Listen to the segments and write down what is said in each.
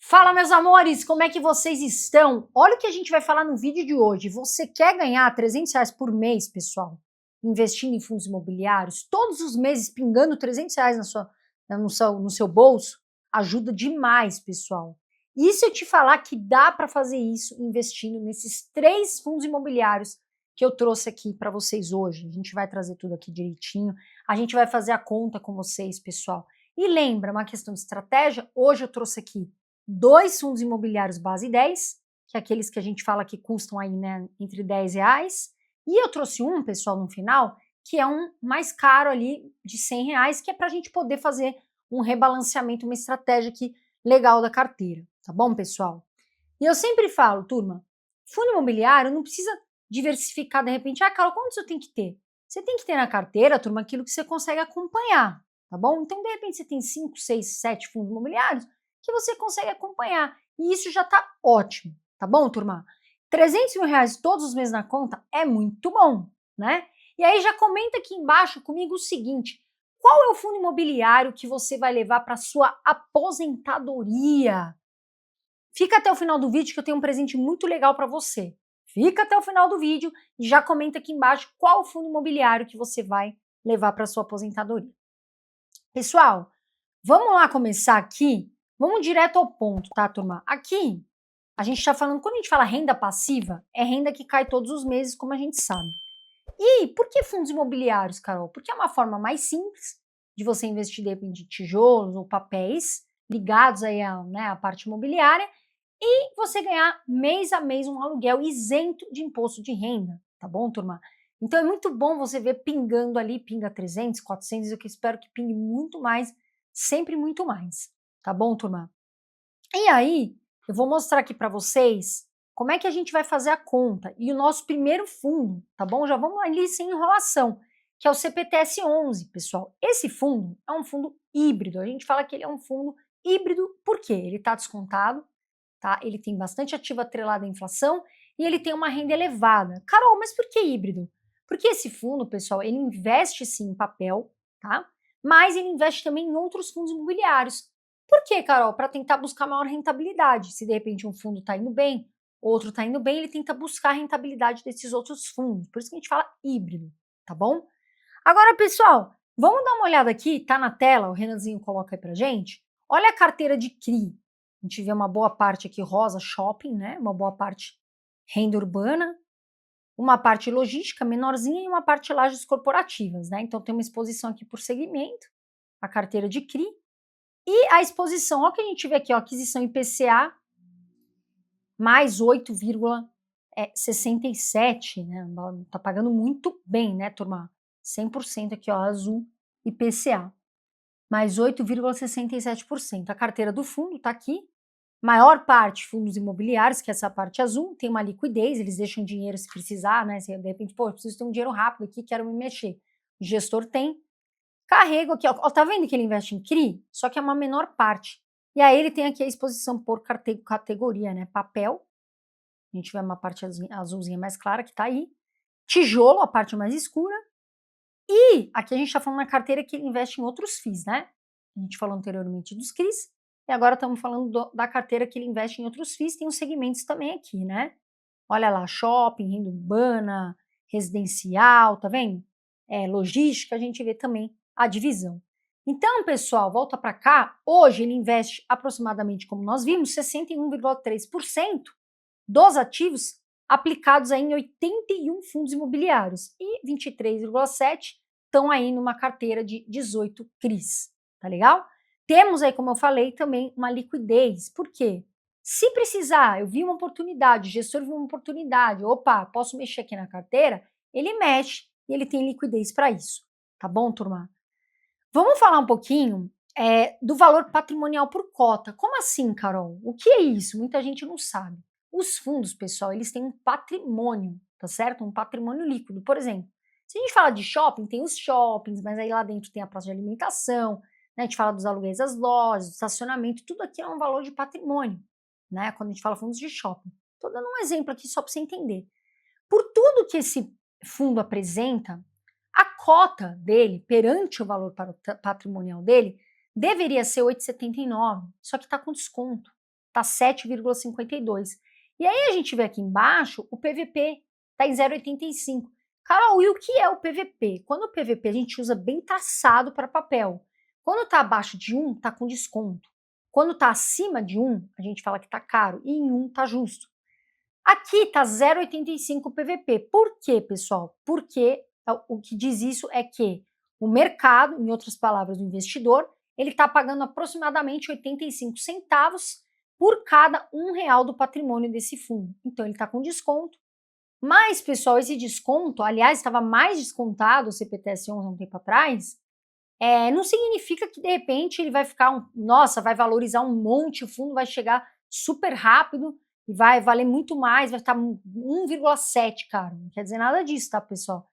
Fala, meus amores, como é que vocês estão? Olha o que a gente vai falar no vídeo de hoje. Você quer ganhar R$ 300 por mês, pessoal, investindo em fundos imobiliários, todos os meses pingando R$ 300 no seu bolso? Ajuda demais, pessoal. E se eu te falar que dá para fazer isso investindo nesses 3 fundos imobiliários que eu trouxe aqui para vocês hoje? A gente vai trazer tudo aqui direitinho, a gente vai fazer a conta com vocês, pessoal. E lembra, uma questão de estratégia, hoje eu trouxe aqui 2 fundos imobiliários base 10, que é aqueles que a gente fala que custam aí, né, entre R$ 10. E eu trouxe um, pessoal, no final, que é um mais caro ali, de R$ 100, que é para a gente poder fazer um rebalanceamento, uma estratégia aqui legal da carteira, tá bom, pessoal? E eu sempre falo, turma, fundo imobiliário não precisa diversificar de repente. Ah, Carol, quantos eu tenho que ter? Você tem que ter na carteira, turma, aquilo que você consegue acompanhar, tá bom? Então, de repente, você tem 5, 6, 7 fundos imobiliários que você consegue acompanhar. E isso já tá ótimo, tá bom, turma? R$ 300 mil todos os meses na conta é muito bom, né? E aí já comenta aqui embaixo comigo o seguinte: qual é o fundo imobiliário que você vai levar para sua aposentadoria? Fica até o final do vídeo que eu tenho um presente muito legal para você. Fica até o final do vídeo e já comenta aqui embaixo qual o fundo imobiliário que você vai levar para sua aposentadoria. Pessoal, vamos lá começar aqui. Vamos direto ao ponto, tá, turma? Aqui, a gente está falando, quando a gente fala renda passiva, é renda que cai todos os meses, como a gente sabe. E por que fundos imobiliários, Carol? Porque é uma forma mais simples de você investir, de repente, em tijolos ou papéis ligados aí à parte imobiliária e você ganhar mês a mês um aluguel isento de imposto de renda, tá bom, turma? Então é muito bom você ver pingando ali, pinga 300, 400, eu que espero que pingue muito mais, sempre muito mais, tá bom, turma? E aí, eu vou mostrar aqui para vocês como é que a gente vai fazer a conta. E o nosso primeiro fundo, tá bom? Já vamos ali sem enrolação, que é o CPTS 11, pessoal. Esse fundo é um fundo híbrido. A gente fala que ele é um fundo híbrido porque ele está descontado, tá? Ele tem bastante ativo atrelado à inflação e ele tem uma renda elevada. Carol, mas por que híbrido? Porque esse fundo, pessoal, ele investe sim em papel, tá? Mas ele investe também em outros fundos imobiliários. Por quê, Carol? Para tentar buscar maior rentabilidade. Se de repente um fundo está indo bem, outro está indo bem, ele tenta buscar a rentabilidade desses outros fundos. Por isso que a gente fala híbrido, tá bom? Agora, pessoal, vamos dar uma olhada aqui, tá na tela, o Renanzinho coloca aí pra gente. Olha a carteira de CRI. A gente vê uma boa parte aqui rosa, shopping, né? Uma boa parte renda urbana, uma parte logística menorzinha e uma parte lajes corporativas, né? Então tem uma exposição aqui por segmento, a carteira de CRI. E a exposição, olha o que a gente vê aqui, ó, aquisição IPCA, mais 8,67, né? Tá pagando muito bem, né, turma? 100% aqui, ó, azul IPCA, mais 8,67%. A carteira do fundo tá aqui, maior parte fundos imobiliários, que é essa parte azul, tem uma liquidez, eles deixam dinheiro se precisar, né? Se de repente, pô, eu preciso ter um dinheiro rápido aqui, quero me mexer. O gestor tem. Carrego aqui, ó, tá vendo que ele investe em CRI? Só que é uma menor parte. E aí ele tem aqui a exposição por categoria, né? Papel, a gente vê uma parte azulzinha mais clara que tá aí. Tijolo, a parte mais escura. E aqui a gente tá falando na carteira que ele investe em outros FIIs, né? A gente falou anteriormente dos CRIs, e agora estamos falando da carteira que ele investe em outros FIIs, tem os segmentos também aqui, né? Olha lá, shopping, renda urbana, residencial, tá vendo? Logística, a gente vê também a divisão. Então, pessoal, volta para cá, hoje ele investe aproximadamente, como nós vimos, 61,3% dos ativos aplicados aí em 81 fundos imobiliários e 23,7 estão aí numa carteira de 18 CRIs, tá legal? Temos aí, como eu falei, também uma liquidez. Por quê? Se precisar, eu vi uma oportunidade, o gestor viu uma oportunidade, opa, posso mexer aqui na carteira? Ele mexe e ele tem liquidez para isso, tá bom, turma? Vamos falar um pouquinho do valor patrimonial por cota. Como assim, Carol? O que é isso? Muita gente não sabe. Os fundos, pessoal, eles têm um patrimônio, tá certo? Um patrimônio líquido. Por exemplo, se a gente fala de shopping, tem os shoppings, mas aí lá dentro tem a praça de alimentação, né? A gente fala dos aluguéis das lojas, do estacionamento, tudo aqui é um valor de patrimônio, né? Quando a gente fala fundos de shopping. Estou dando um exemplo aqui só para você entender. Por tudo que esse fundo apresenta, a cota dele perante o valor patrimonial dele deveria ser 8,79, só que está com desconto. está 7,52. E aí a gente vê aqui embaixo o PVP está em 0,85. Carol, e o que é o PVP? Quando o PVP a gente usa bem taxado para papel. Quando está abaixo de 1, está com desconto. Quando está acima de 1, a gente fala que está caro. E em 1 está justo. Aqui está 0,85 PVP. Por quê, pessoal? Porque o que diz isso é que o mercado, em outras palavras, o investidor, ele está pagando aproximadamente 85 centavos por cada R$ 1 do patrimônio desse fundo. Então, ele está com desconto. Mas, pessoal, esse desconto, aliás, estava mais descontado o CPTS 11 há um tempo atrás, não significa que, de repente, ele vai ficar, nossa, vai valorizar um monte, o fundo vai chegar super rápido e vai valer muito mais, vai estar 1,7, cara. Não quer dizer nada disso, tá, pessoal?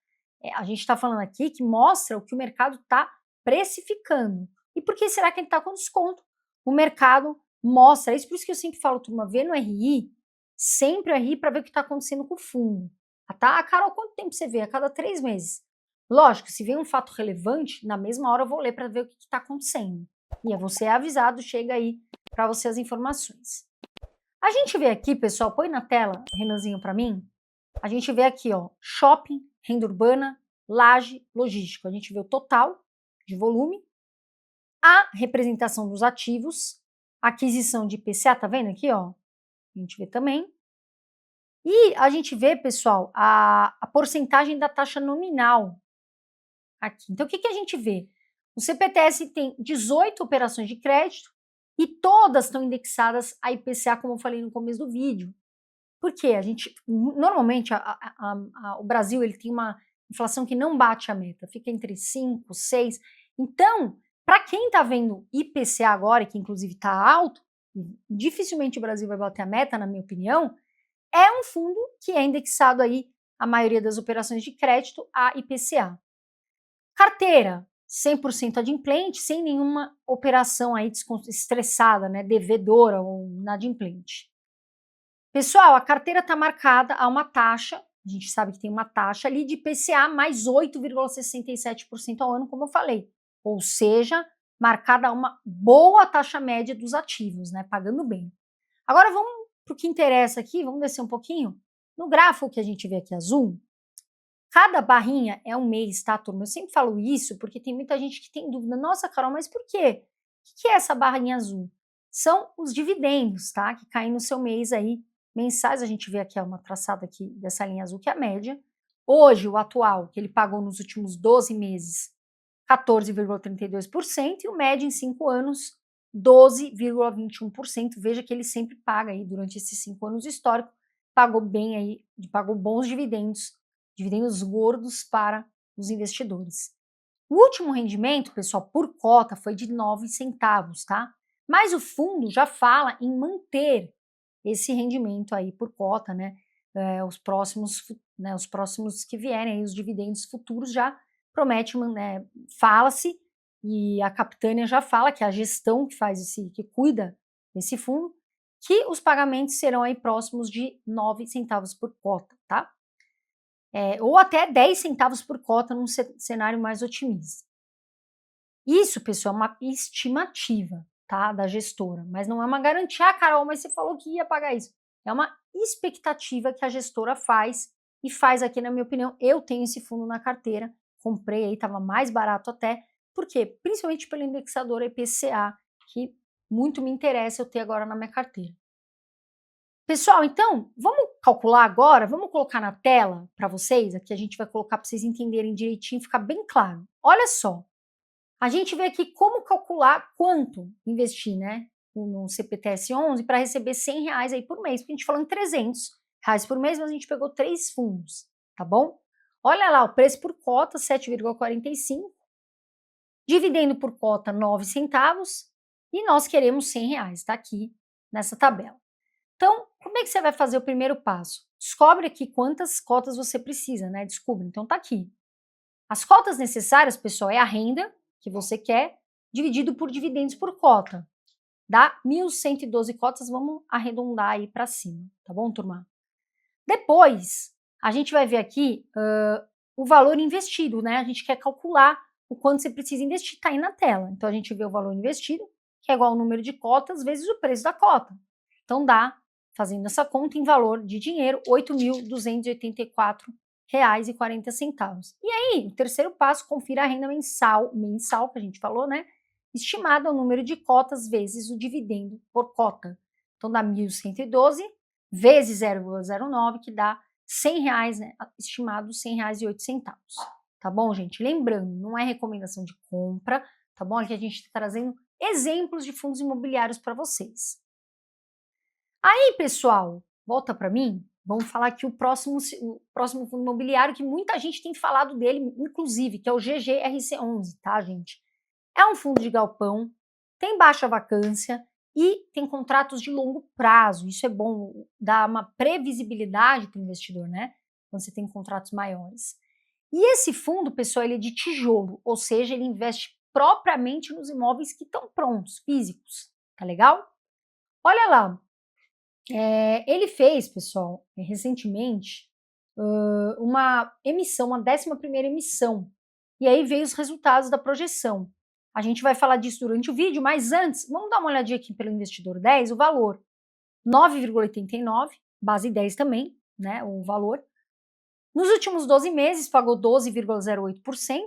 A gente está falando aqui que mostra o que o mercado está precificando. E por que será que ele está com desconto? O mercado mostra isso, por isso que eu sempre falo, turma, vê no RI, sempre o RI para ver o que está acontecendo com o fundo. Tá? Carol, quanto tempo você vê? A cada 3 meses. Lógico, se vem um fato relevante, na mesma hora eu vou ler para ver o que está acontecendo. E você é avisado, chega aí para você as informações. A gente vê aqui, pessoal, põe na tela, Renanzinho, para mim. A gente vê aqui, ó, shopping, renda urbana, laje, logístico. A gente vê o total de volume, a representação dos ativos, aquisição de IPCA, tá vendo aqui, ó? A gente vê também. E a gente vê, pessoal, a porcentagem da taxa nominal aqui. Então, o que a gente vê? O CPTS tem 18 operações de crédito e todas estão indexadas a IPCA, como eu falei no começo do vídeo. Por quê? A gente, normalmente, o Brasil ele tem uma inflação que não bate a meta, fica entre 5, 6. Então, para quem está vendo IPCA agora, que inclusive está alto, dificilmente o Brasil vai bater a meta, na minha opinião, é um fundo que é indexado aí, a maioria das operações de crédito, a IPCA. Carteira, 100% adimplente, sem nenhuma operação aí estressada, né, devedora ou inadimplente. Pessoal, a carteira está marcada a uma taxa, a gente sabe que tem uma taxa ali de IPCA mais 8,67% ao ano, como eu falei. Ou seja, marcada a uma boa taxa média dos ativos, né, pagando bem. Agora vamos para o que interessa aqui, vamos descer um pouquinho. No gráfico que a gente vê aqui azul, cada barrinha é um mês, tá, turma? Eu sempre falo isso porque tem muita gente que tem dúvida. Nossa, Carol, mas por quê? O que é essa barrinha azul? São os dividendos, tá? Que caem no seu mês aí, mensais. A gente vê aqui uma traçada aqui dessa linha azul, que é a média. Hoje, o atual, que ele pagou nos últimos 12 meses, 14,32%, e o médio em 5 anos, 12,21%. Veja que ele sempre paga aí, durante esses 5 anos históricos, pagou bem aí, pagou bons dividendos gordos para os investidores. O último rendimento, pessoal, por cota foi de 9 centavos, tá? Mas o fundo já fala em manter esse rendimento aí por cota, né? Os próximos que vierem, aí, os dividendos futuros já promete, né? Fala-se, e a Capitânia já fala, que é a gestão que faz que cuida desse fundo, que os pagamentos serão aí próximos de 9 centavos por cota, tá? Ou até 10 centavos por cota num cenário mais otimista. Isso, pessoal, é uma estimativa, tá, da gestora, mas não é uma garantia. Ah, Carol, mas você falou que ia pagar isso. É uma expectativa que a gestora faz, e faz aqui, na minha opinião. Eu tenho esse fundo na carteira, comprei aí, estava mais barato até, por quê? Principalmente pelo indexador IPCA, que muito me interessa eu ter agora na minha carteira. Pessoal, então, vamos calcular agora, vamos colocar na tela para vocês, aqui a gente vai colocar para vocês entenderem direitinho, ficar bem claro. Olha só, a gente vê aqui como calcular quanto investir, né, no CPTS 11 para receber R$100 aí por mês, porque a gente falou em R$300 por mês, mas a gente pegou 3 fundos, tá bom? Olha lá, o preço por cota, 7,45, dividendo por cota 9 centavos, e nós queremos R$100, tá aqui nessa tabela. Então, como é que você vai fazer o primeiro passo? Descobre aqui quantas cotas você precisa, né? Descubra. Então, tá aqui. As cotas necessárias, pessoal, é a renda que você quer, dividido por dividendos por cota. Dá 1.112 cotas, vamos arredondar aí para cima, tá bom, turma? Depois, a gente vai ver aqui o valor investido, né? A gente quer calcular o quanto você precisa investir, tá aí na tela. Então, a gente vê o valor investido, que é igual ao número de cotas vezes o preço da cota. Então dá, fazendo essa conta em valor de dinheiro, R$ 8.284,40. E aí, o terceiro passo, confira a renda mensal que a gente falou, né? Estimada ao número de cotas vezes o dividendo por cota. Então dá 1.112 vezes 0,09, que dá R$ 100, né? Estimado R$ 100,08. Tá bom, gente? Lembrando, não é recomendação de compra, tá bom? Aqui a gente está trazendo exemplos de fundos imobiliários para vocês. Aí, pessoal, volta para mim. Vamos falar aqui o próximo fundo imobiliário que muita gente tem falado dele, inclusive, que é o GGRC11, tá, gente? É um fundo de galpão, tem baixa vacância e tem contratos de longo prazo. Isso é bom, dá uma previsibilidade para o investidor, né? Quando você tem contratos maiores. E esse fundo, pessoal, ele é de tijolo, ou seja, ele investe propriamente nos imóveis que estão prontos, físicos. Tá legal? Olha lá, ele fez, pessoal, recentemente, uma emissão, uma 11ª emissão. E aí veio os resultados da projeção. A gente vai falar disso durante o vídeo, mas antes, vamos dar uma olhadinha aqui pelo investidor 10, o valor 9,89, base 10 também, né, o valor. Nos últimos 12 meses pagou 12,08%,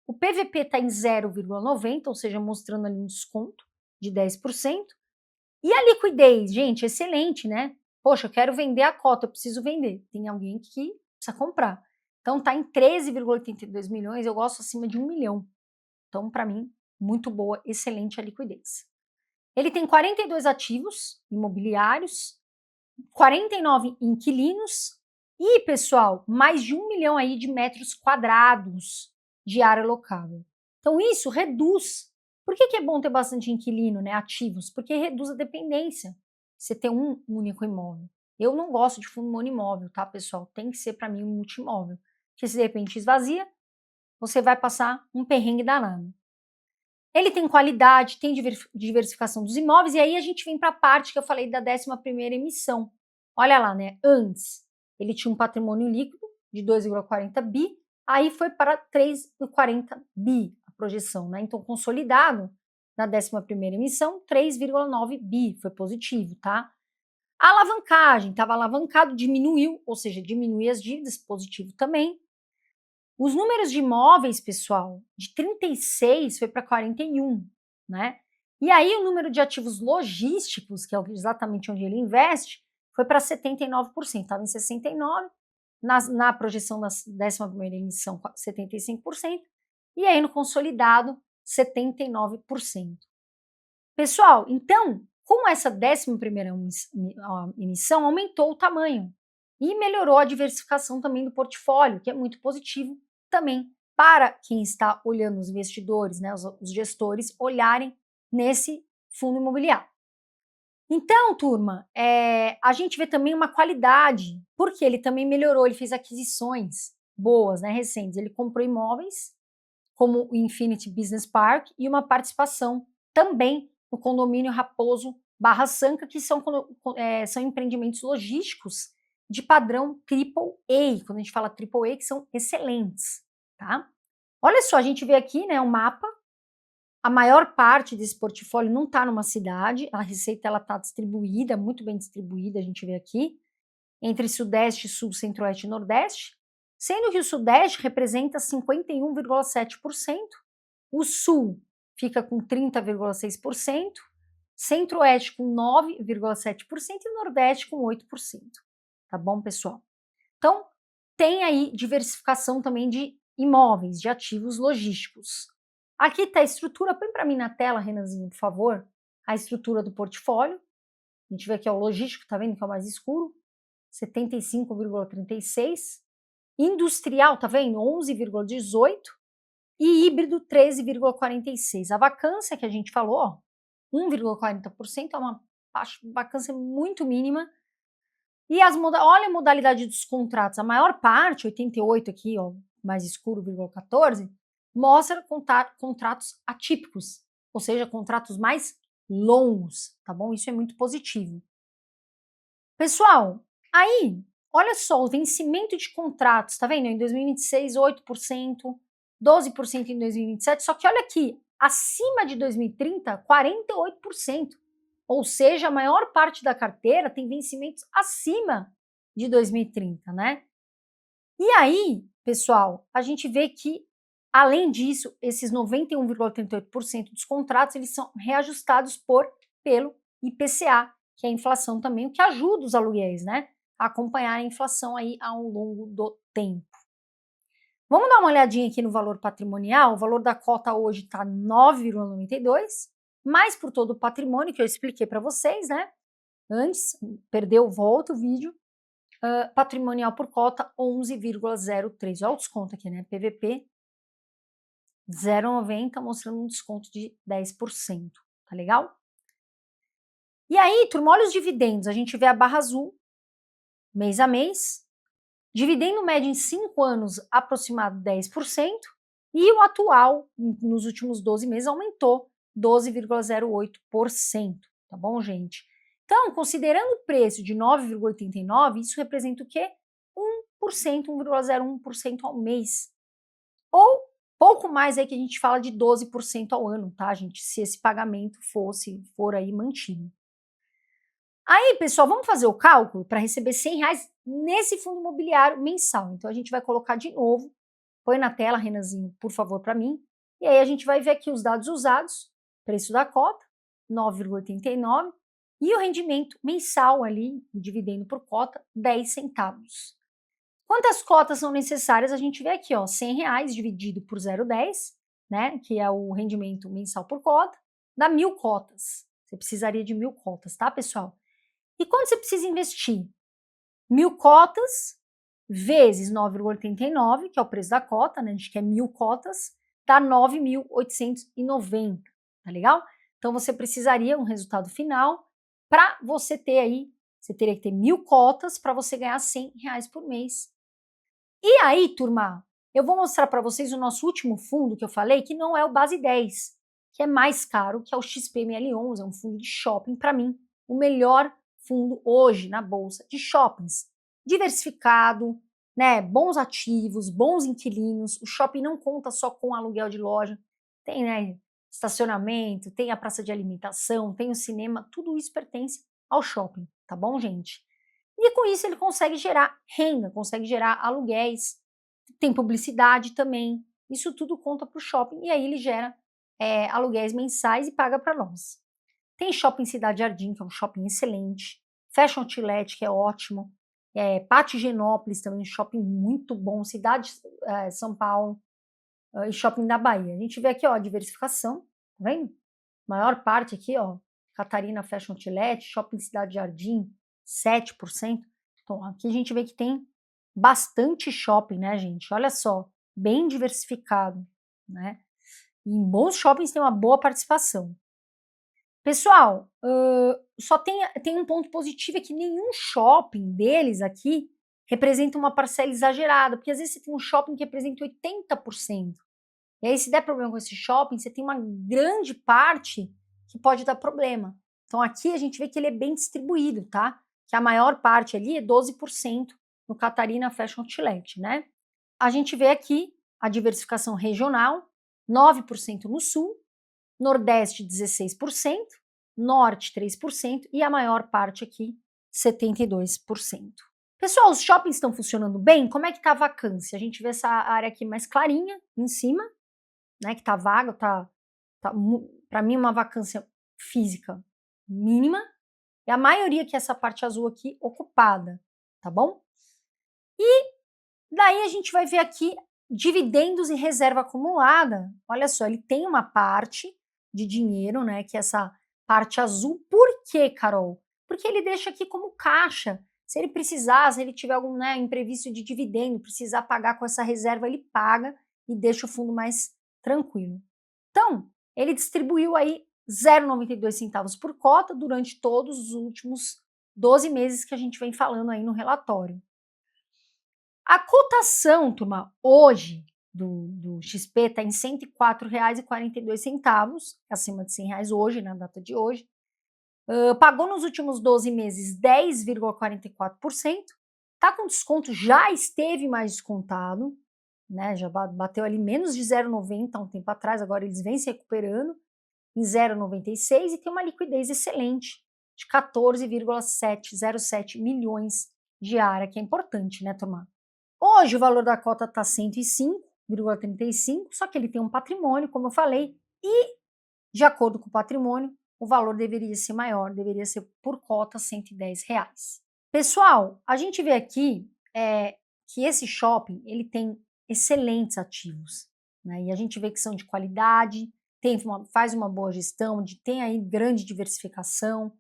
o PVP está em 0,90, ou seja, mostrando ali um desconto de 10%. E a liquidez, gente, excelente, né? Poxa, eu quero vender a cota, eu preciso vender. Tem alguém que precisa comprar. Então tá em 13,82 milhões, eu gosto acima de 1 milhão. Então, para mim, muito boa, excelente a liquidez. Ele tem 42 ativos imobiliários, 49 inquilinos e, pessoal, mais de 1 milhão aí de metros quadrados de área locável. Então, isso reduz. Por que é bom ter bastante inquilino, né, ativos? Porque reduz a dependência. Você ter um único imóvel. Eu não gosto de fundo monoimóvel, tá, pessoal? Tem que ser para mim um multimóvel. Porque se de repente esvazia, você vai passar um perrengue danado. Ele tem qualidade, tem diversificação dos imóveis, e aí a gente vem para a parte que eu falei da 11ª emissão. Olha lá, né? Antes, ele tinha um patrimônio líquido de 2,40 bi, aí foi para 3,40 bi a projeção, né? Então, consolidado, na 11ª emissão, 3,9 bi, foi positivo, tá? A alavancagem, estava alavancado, diminuiu, ou seja, diminuiu as dívidas, positivo também. Os números de imóveis, pessoal, de 36 foi para 41, né? E aí o número de ativos logísticos, que é exatamente onde ele investe, foi para 79%, estava em 69%, na projeção da 11ª emissão, 75%, e aí no consolidado, 79%. Pessoal, então, com essa 11ª emissão, aumentou o tamanho e melhorou a diversificação também do portfólio, que é muito positivo também para quem está olhando, os investidores, né, os gestores, olharem nesse fundo imobiliário. Então, turma, a gente vê também uma qualidade, porque ele também melhorou, ele fez aquisições boas, né, recentes. Ele comprou imóveis, como o Infinity Business Park, e uma participação também no condomínio Raposo Barra Sanca, que são empreendimentos logísticos de padrão AAA, quando a gente fala AAA, que são excelentes, tá? Olha só, a gente vê aqui, né, um mapa. A maior parte desse portfólio não está numa cidade, a receita ela está distribuída, muito bem distribuída, a gente vê aqui, entre Sudeste, Sul, Centro-Oeste e Nordeste, sendo que o Sudeste representa 51,7%, o Sul fica com 30,6%, Centro-Oeste com 9,7% e o Nordeste com 8%. Tá bom, pessoal? Então, tem aí diversificação também de imóveis, de ativos logísticos. Aqui está a estrutura, põe para mim na tela, Renanzinho, por favor, a estrutura do portfólio. A gente vê aqui, ó, o logístico, tá vendo que é o mais escuro? 75,36%. Industrial, tá vendo? 11,18%. E híbrido, 13,46%. A vacância que a gente falou, ó, 1,40%, é uma vacância muito mínima. E olha a modalidade dos contratos. A maior parte, 88 aqui, ó, mais escuro, 14%, mostra contratos atípicos, ou seja, contratos mais longos, tá bom? Isso é muito positivo. Pessoal, aí, olha só, o vencimento de contratos, tá vendo? Em 2026, 8%, 12% em 2027, só que olha aqui, acima de 2030, 48%. Ou seja, a maior parte da carteira tem vencimentos acima de 2030, né? E aí, pessoal, a gente vê que, além disso, esses 91,38% dos contratos, eles são reajustados pelo IPCA, que é a inflação também, o que ajuda os aluguéis, né, a acompanhar a inflação aí ao longo do tempo. Vamos dar uma olhadinha aqui no valor patrimonial. O valor da cota hoje está 9,92, mais por todo o patrimônio que eu expliquei para vocês, né? Antes, perdeu, volta o vídeo. Patrimonial por cota 11,03. Olha o desconto aqui, né? PVP 0,90, mostrando um desconto de 10%. Tá legal? E aí, turma, olha os dividendos. A gente vê a barra azul, mês a mês. Dividendo médio em 5 anos, aproximado 10%, e o atual, nos últimos 12 meses, aumentou 12,08%, tá bom, gente? Então, considerando o preço de 9,89, isso representa o quê? 1%, 1,01% ao mês. Ou pouco mais aí que a gente fala de 12% ao ano, tá, gente? Se esse pagamento for aí mantido. Aí, pessoal, vamos fazer o cálculo para receber R$100 nesse fundo imobiliário mensal. Então, a gente vai colocar de novo, põe na tela, Renanzinho, por favor, para mim. E aí a gente vai ver aqui os dados usados, preço da cota, 9,89, e o rendimento mensal ali, o dividendo por cota, 10 centavos. Quantas cotas são necessárias? A gente vê aqui, ó, R$100 dividido por 0,10, né, que é o rendimento mensal por cota, dá 1.000 cotas. Você precisaria de 1.000 cotas, tá, pessoal? E quando você precisa investir? 1.000 cotas vezes 9,89, que é o preço da cota, né? A gente quer 1.000 cotas, dá 9.890, tá legal? Então você precisaria um resultado final para você ter aí, você teria que ter 1.000 cotas para você ganhar R$100 por mês. E aí, turma, eu vou mostrar para vocês o nosso último fundo que eu falei, que não é o Base 10, que é mais caro, que é o XPML11, é um fundo de shopping, para mim, o melhor fundo hoje na bolsa de shoppings, diversificado, né, bons ativos, bons inquilinos. O shopping não conta só com aluguel de loja, tem, né, estacionamento, tem a praça de alimentação, tem o cinema, tudo isso pertence ao shopping, tá bom, gente? E com isso ele consegue gerar renda, consegue gerar aluguéis, tem publicidade também, isso tudo conta para o shopping e aí ele gera aluguéis mensais e paga para nós. Tem Shopping Cidade Jardim, que é um shopping excelente. Fashion Outlet, que é ótimo. Pátio Higienópolis, também um shopping muito bom. Cidade São Paulo e Shopping da Bahia. A gente vê aqui, ó, a diversificação, tá vendo? Maior parte aqui, ó, Catarina Fashion Outlet, Shopping Cidade Jardim, 7%. Então, aqui a gente vê que tem bastante shopping, né, gente? Olha só, bem diversificado, né? E em bons shoppings tem uma boa participação. Pessoal, só tem um ponto positivo, é que nenhum shopping deles aqui representa uma parcela exagerada, porque às vezes você tem um shopping que representa 80%. E aí, se der problema com esse shopping, você tem uma grande parte que pode dar problema. Então, aqui a gente vê que ele é bem distribuído, tá? Que a maior parte ali é 12% no Catarina Fashion Outlet, né? A gente vê aqui a diversificação regional, 9% no Sul, Nordeste 16%, Norte 3% e a maior parte aqui 72%. Pessoal, os shoppings estão funcionando bem? Como é que está a vacância? A gente vê essa área aqui mais clarinha em cima, né, que está vaga, tá para mim uma vacância física mínima, e a maioria que é essa parte azul aqui ocupada, tá bom? E daí a gente vai ver aqui dividendos e reserva acumulada. Olha só, ele tem uma parte de dinheiro, né, que é essa parte azul. Por quê, Carol? Porque ele deixa aqui como caixa. Se ele precisar, se ele tiver algum, né, imprevisto de dividendo, precisar pagar com essa reserva, ele paga e deixa o fundo mais tranquilo. Então, ele distribuiu aí 0,92 centavos por cota durante todos os últimos 12 meses que a gente vem falando aí no relatório. A cotação, turma, hoje do XP está em R$ 104,42, acima de R$100 hoje, na data de hoje. Pagou nos últimos 12 meses 10,44%, está com desconto, já esteve mais descontado, né, já bateu ali menos de 0,90 há um tempo atrás, agora eles vêm se recuperando. em 0,96 e tem uma liquidez excelente de 14,707 milhões diária, que é importante, né, turma? Hoje o valor da cota está 105,35, só que ele tem um patrimônio, como eu falei, e de acordo com o patrimônio, o valor deveria ser maior, deveria ser por cota R$ 110. Pessoal, a gente vê aqui que esse shopping ele tem excelentes ativos, né? E a gente vê que são de qualidade, faz uma boa gestão, tem aí grande diversificação.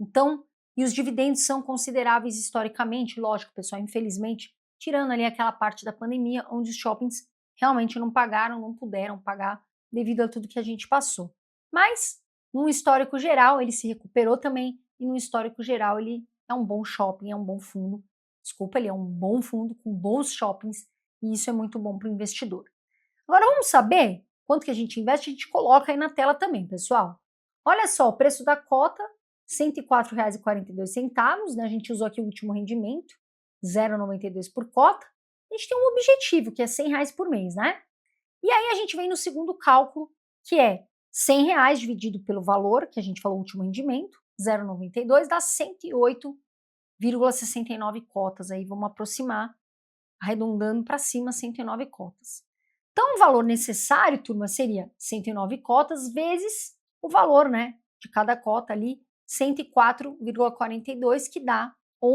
Então, e os dividendos são consideráveis historicamente, lógico, pessoal, infelizmente, tirando ali aquela parte da pandemia, onde os shoppings realmente não pagaram, não puderam pagar devido a tudo que a gente passou. Mas, num histórico geral, ele se recuperou também, e no histórico geral ele é um bom shopping, é um bom fundo. Desculpa, ele é um bom fundo com bons shoppings, e isso é muito bom para o investidor. Agora, vamos saber quanto que a gente investe? A gente coloca aí na tela também, pessoal. Olha só, o preço da cota, R$ 104,42, né? A gente usou aqui o último rendimento, 0,92 por cota. A gente tem um objetivo, que é R$ 100 por mês, né? E aí a gente vem no segundo cálculo, que é R$ 100 dividido pelo valor, que a gente falou, o último rendimento, 0,92, dá 108,69 cotas. Aí vamos aproximar, arredondando para cima, 109 cotas. Então, o valor necessário, turma, seria 109 cotas vezes o valor, né, de cada cota ali, 104,42, que dá R$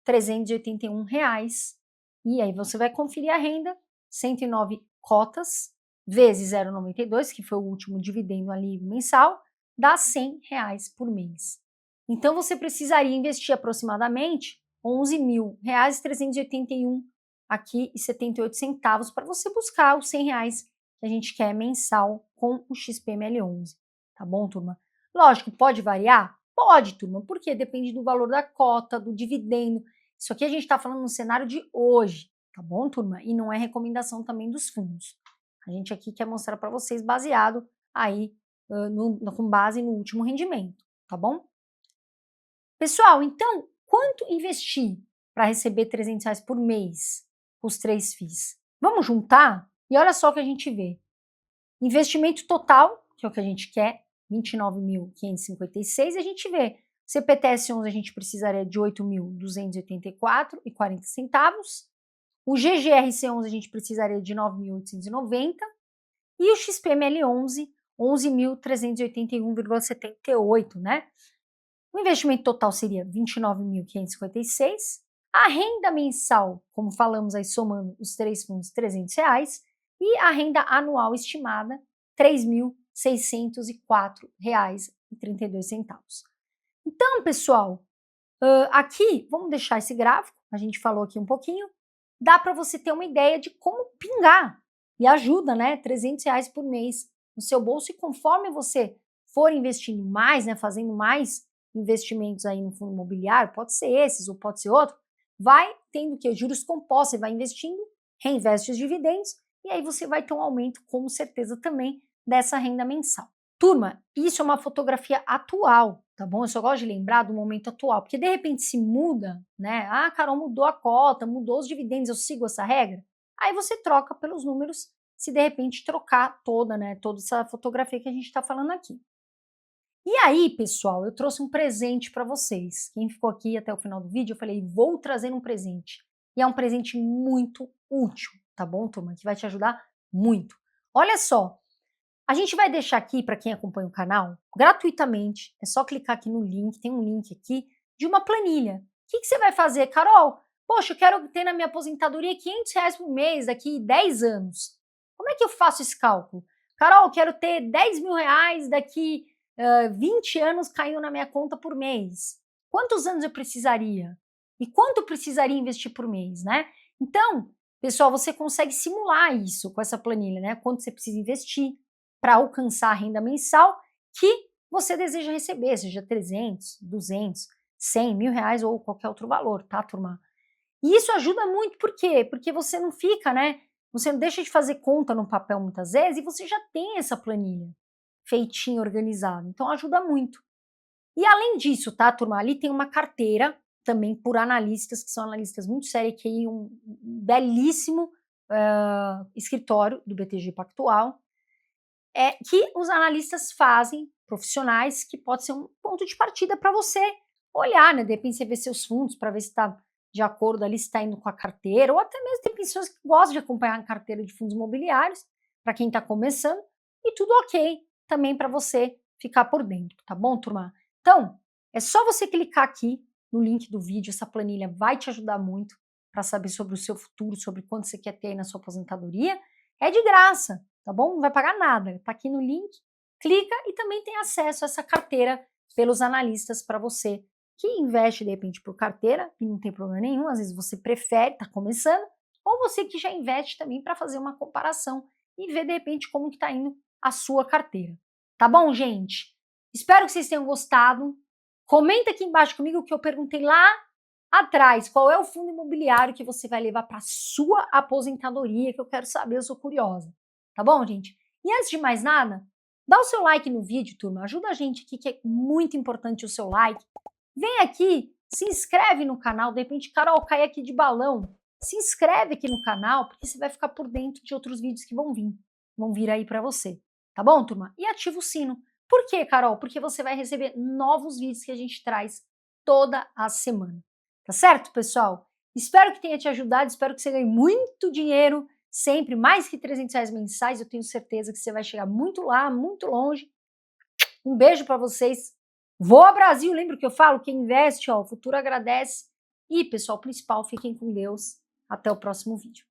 11.381. E aí você vai conferir a renda, 109 cotas vezes 0,92, que foi o último dividendo ali mensal, dá R$ 100 por mês. Então, você precisaria investir aproximadamente R$ 11.381 aqui e 78 centavos para você buscar os R$ 100 que a gente quer mensal com o XPML11, tá bom, turma? Lógico, pode variar? Pode, turma, porque depende do valor da cota, do dividendo. Isso aqui a gente está falando no cenário de hoje, tá bom, turma? E não é recomendação também dos fundos. A gente aqui quer mostrar para vocês baseado aí, com base no último rendimento, tá bom? Pessoal, então, quanto investir para receber R$ 300 por mês? Os 3 FIIs. Vamos juntar? E olha só o que a gente vê. Investimento total, que é o que a gente quer, 29.556, e a gente vê. CPTS11 a gente precisaria de 8.284,40 centavos. O GGRC11 a gente precisaria de 9.890 e o XPML11 11.381,78, né? O investimento total seria 29.556. A renda mensal, como falamos aí, somando os 3 fundos, R$ 300, e a renda anual estimada, R$ 3.604,32. Então, pessoal, aqui, vamos deixar esse gráfico, a gente falou aqui um pouquinho, dá para você ter uma ideia de como pingar, e ajuda, né, R$ 300 por mês no seu bolso, e conforme você for investindo mais, né, fazendo mais investimentos aí no fundo imobiliário, pode ser esses ou pode ser outro, vai tendo que juros compostos, você vai investindo, reinveste os dividendos e aí você vai ter um aumento, com certeza, também dessa renda mensal. Turma, isso é uma fotografia atual, tá bom? Eu só gosto de lembrar do momento atual, porque de repente se muda, né? Ah, Carol, mudou a cota, mudou os dividendos, eu sigo essa regra? Aí você troca pelos números, se de repente trocar toda essa fotografia que a gente está falando aqui. E aí, pessoal, eu trouxe um presente para vocês. Quem ficou aqui até o final do vídeo, eu falei, vou trazer um presente. E é um presente muito útil, tá bom, turma? Que vai te ajudar muito. Olha só, a gente vai deixar aqui, para quem acompanha o canal, gratuitamente, é só clicar aqui no link, tem um link aqui, de uma planilha. O que você vai fazer, Carol? Poxa, eu quero ter na minha aposentadoria R$ 500 por mês daqui 10 anos. Como é que eu faço esse cálculo? Carol, eu quero ter R$ 10.000 daqui 20 anos caindo na minha conta por mês. Quantos anos eu precisaria? E quanto eu precisaria investir por mês, né? Então, pessoal, você consegue simular isso com essa planilha, né? Quanto você precisa investir para alcançar a renda mensal que você deseja receber, seja 300, 200, 100, R$ 1.000 ou qualquer outro valor, tá, turma? E isso ajuda muito, por quê? Porque você não fica, né? Você não deixa de fazer conta no papel muitas vezes e você já tem essa planilha feitinho, organizado. Então ajuda muito. E além disso, tá, turma? Ali tem uma carteira também por analistas, que são analistas muito sérios, que é um belíssimo escritório do BTG Pactual. que os analistas fazem, profissionais, que pode ser um ponto de partida para você olhar, né? De repente você vê seus fundos para ver se está de acordo ali, se está indo com a carteira, ou até mesmo tem pessoas que gostam de acompanhar a carteira de fundos imobiliários, para quem está começando, e tudo ok também para você ficar por dentro, tá bom, turma? Então, é só você clicar aqui no link do vídeo, essa planilha vai te ajudar muito para saber sobre o seu futuro, sobre quanto você quer ter aí na sua aposentadoria. É de graça, tá bom? Não vai pagar nada. Tá aqui no link, clica e também tem acesso a essa carteira pelos analistas para você que investe de repente por carteira, e não tem problema nenhum, às vezes você prefere, tá começando, ou você que já investe também para fazer uma comparação e ver de repente como que tá indo a sua carteira. Tá bom, gente? Espero que vocês tenham gostado. Comenta aqui embaixo comigo o que eu perguntei lá atrás. Qual é o fundo imobiliário que você vai levar para sua aposentadoria, que eu quero saber, eu sou curiosa. Tá bom, gente? E antes de mais nada, dá o seu like no vídeo, turma. Ajuda a gente aqui, que é muito importante o seu like. Vem aqui, se inscreve no canal. De repente, Carol, cai aqui de balão. Se inscreve aqui no canal, porque você vai ficar por dentro de outros vídeos que vão vir aí para você. Tá bom, turma? E ativa o sino. Por quê, Carol? Porque você vai receber novos vídeos que a gente traz toda a semana. Tá certo, pessoal? Espero que tenha te ajudado, espero que você ganhe muito dinheiro, sempre mais que R$300 mensais. Eu tenho certeza que você vai chegar muito lá, muito longe. Um beijo para vocês. Voa Brasil, lembra o que eu falo? Quem investe, ó, o futuro agradece. E, pessoal, principal, fiquem com Deus. Até o próximo vídeo.